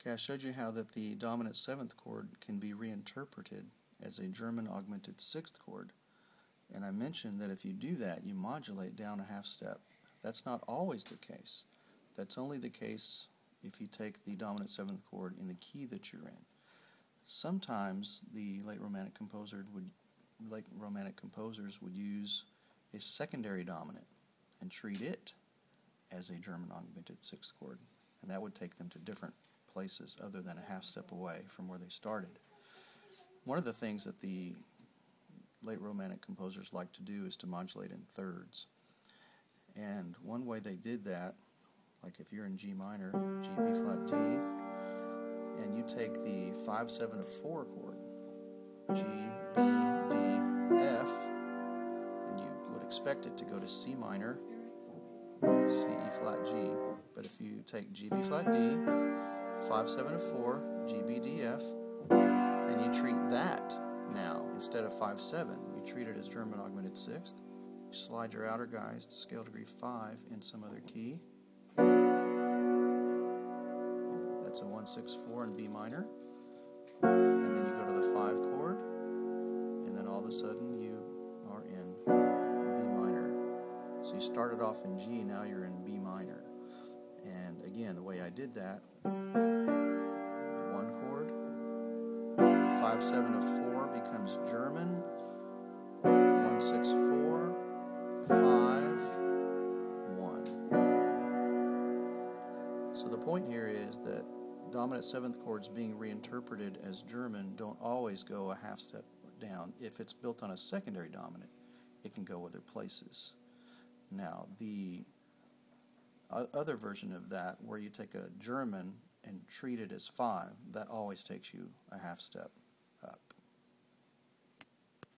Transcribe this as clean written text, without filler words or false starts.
Okay, I showed you how that the dominant 7th chord can be reinterpreted as a German augmented 6th chord. And I mentioned that if you do that, you modulate down a half step. That's not always the case. That's only the case if you take the dominant 7th chord in the key that you're in. Sometimes the late Romantic composers would use a secondary dominant and treat it as a German augmented 6th chord. And that would take them to different places other than a half step away from where they started. One of the things that the late Romantic composers like to do is to modulate in thirds. And one way they did that, like if you're in G minor, G, B flat, D, and you take the 5-7-4 chord, G, B, D, F, and you would expect it to go to C minor, C, E flat, G. But if you take G, B flat, D, 5-7-4, G, B, D, F, and you treat that now, instead of 5-7, you treat it as German augmented 6th. You slide your outer guys to scale degree 5 in some other key. That's a 1-6-4 in B minor. And then you go to the 5 chord, and then all of a sudden you are in B minor. So you started off in G, now you're in B minor. And again, the way I did that, 1 chord, 5-7-4 becomes German, 1-6-4, 5, 1. So the point here is that dominant 7th chords being reinterpreted as German don't always go a half step down. If it's built on a secondary dominant, it can go other places. Now, the other version of that, where you take a German and treat it as 5, that always takes you a half step.